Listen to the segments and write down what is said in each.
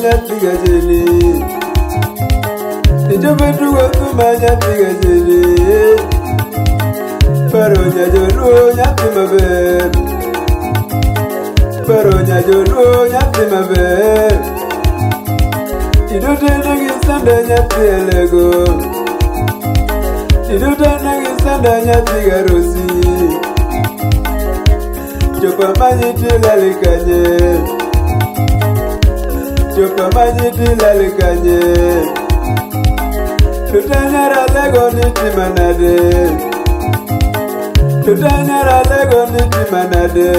nyati gajeni Ijobe dugo tuma nyati gajeni Paronya joluo nyati maber Paronya joluo nyati maber Idote nagi sanda nyati elego Idote nagi sanda nyati garosi Chopa manyiti lalikanye Chopa manyiti lalikanye Tutanyara lego niti manade Tutanyara lego niti manade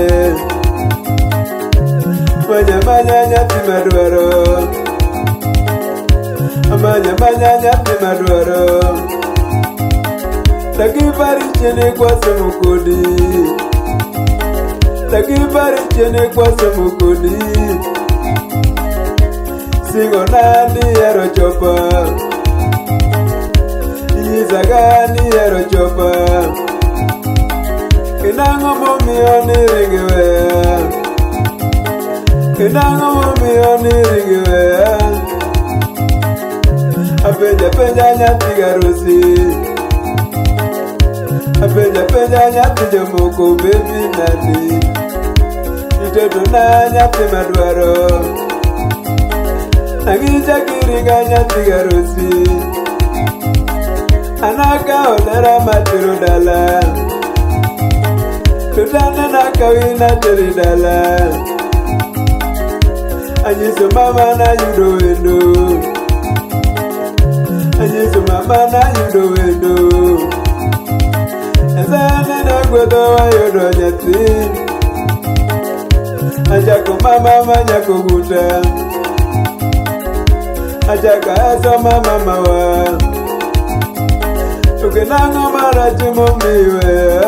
Manya nyati madwaro Manya nyati madwaro Taki bari chene kwa samukodi Taki bari chene kwa samukodi Singo nani yaro chopa Yizagani yaro chopa Kinango momioni ringewea Kinango momioni ringewea Apenja nyati garusi Apenja nyati jomoko baby nani Itoto na nyati madwaro Nangija kiringa nyati garusi Anaka olera matiro dala Tutana nakawina teri dala Anyiso mama na yudo wendo Anyiso mama na yudo wendo Ezane na gwedo wa yudo nyati Ajako mama manyako guta Ajaka asa mama mawa Tukenango maraji momiwe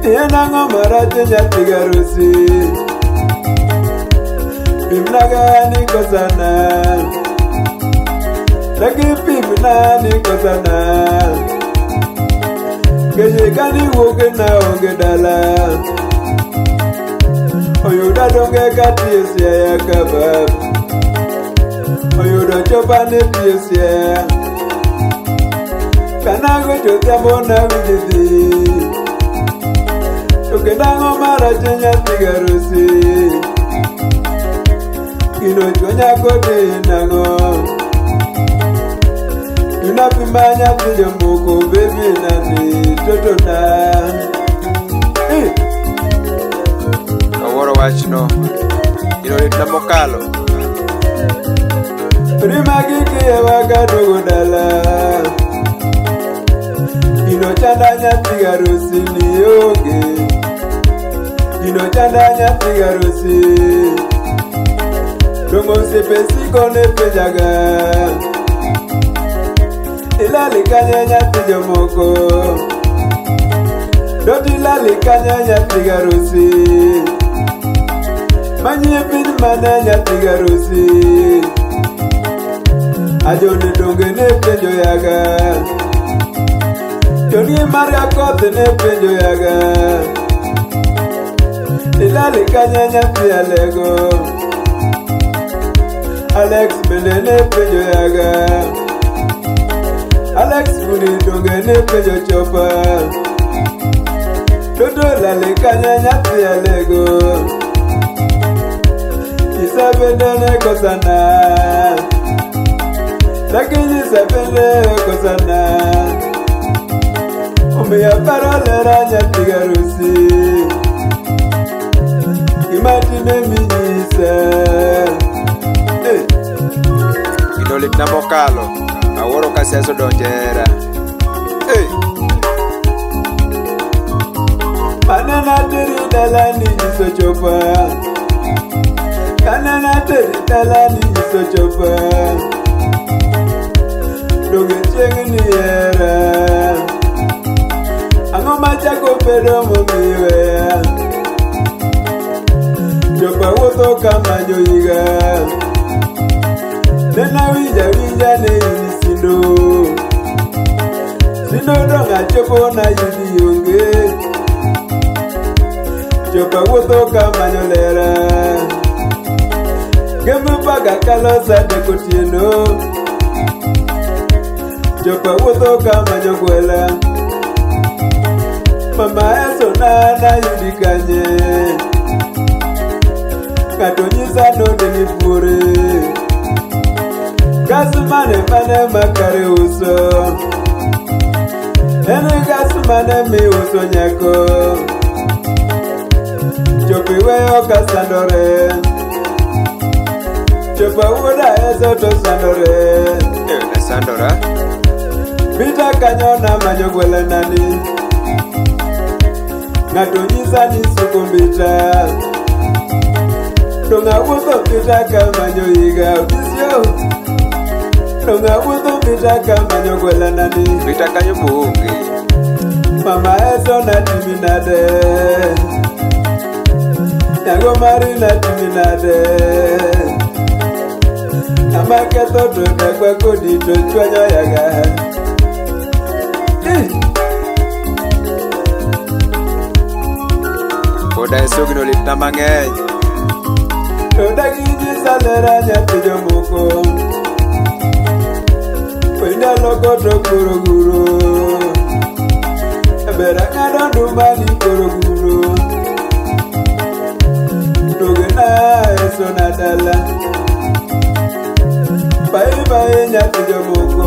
Yenango maraji nyati garusi Pimnaga niko sana Lagi pimna niko sana Kejekani woge na onge dala Oyuda donge kati esia ya kabab Oyuda chopa ne piesia Kanago chotia mona wijidi Tukenango maraji nyati garusi Kino chonya kote inango Unapimanya tujo moko baby nani Toto na Kaworo wachno Irorit na mokalo Prima kiki ya waka dogo dala Kino chanda nyati garusi ni yoge Kino chanda nyati garusi Dongo sepesi kone pejaga Ilali kanya nyati jomoko Doti lali kanya nyati garusi Manye pin mana nyati garusi Ajone donge ne penjo yaga Joni maria kote ne penjo yaga Ilali kanya nyati alego Alex mene ne penjo yaga Alex muni donge ne penjo chopa Dodo lale kanya nyati alego Isabende ne kosana Lakini isabende kosana Ome ya parolera nyati garusi Imati ne minyisa Irorit na mokalo Aworo kaseso donjera Manana teri dala ni jiso chopa Kanana teri dala ni jiso chopa Doge chengi ni era Ango machako pedo momiwe Chopa woto kama joiga Nena wija ne inisindo Sindo donga chopo na yudi yonge Chopa woto kama nyolera Gemu paga kalosa de kotieno Jopa wuotho kama nyogwela Mama eso nana yudi kanye Ng'ato nyisa node ni pure Gas mane makare uso Ene gas mane mi uso nyako Jopi weyo kasandore Jopa wuoda eso to sandore Na sandora Bita kanyona manyogwele nani Ng'ato nyisa ni sukumbita Donga wuotho bita kamanyo higa Odisio Donga wuotho bita kamanyo gwele nani Bita kanyo buonge Mama eso na timinade Nyago mari na timinade Nama ketho to nekwe kodi to chwanyo yaga Oda esogno litna mang'eny Toda giji salera nyati jomoko Wenda loko to koroguro Ebera ng'ado nduma ni koroguro Toge na eso na dala Bye bye nyati jomoko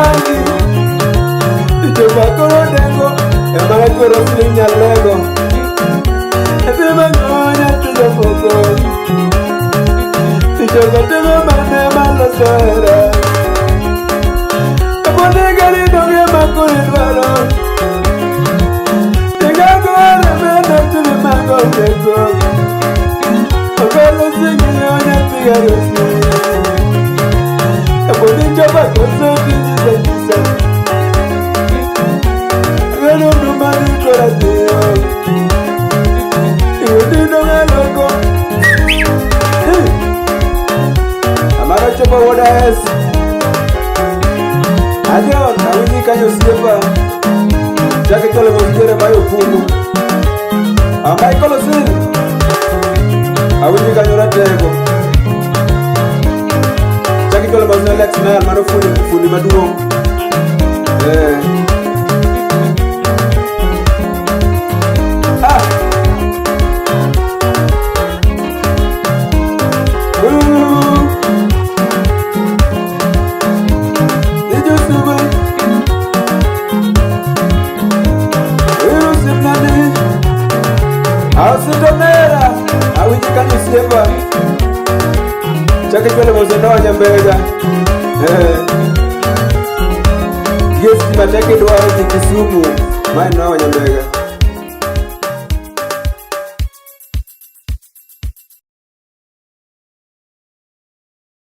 rangi Ichopa koro dengo Emana koro slinya lego Etima ngonya tulo foko Ichopa teme mane malo sohera Epone gali donge makuri dwaro Tiga gore mene tuli mango lego Okalo singi nyonya tiga rosi Epone chopa koso tijisa jisa Veno numani kora tiyo Iwudindo ngaloko Amara chopa woda esi Adion, awini kanyo siepa Jake kole mojere bayo kumu Amai kolo sini Awini kanyo ratego Jake kole mojere lex nal mano fundi maduong Chake kole mozenda wa nyambega Yes, mateke dwaro Kisumu Mai na wa nyambega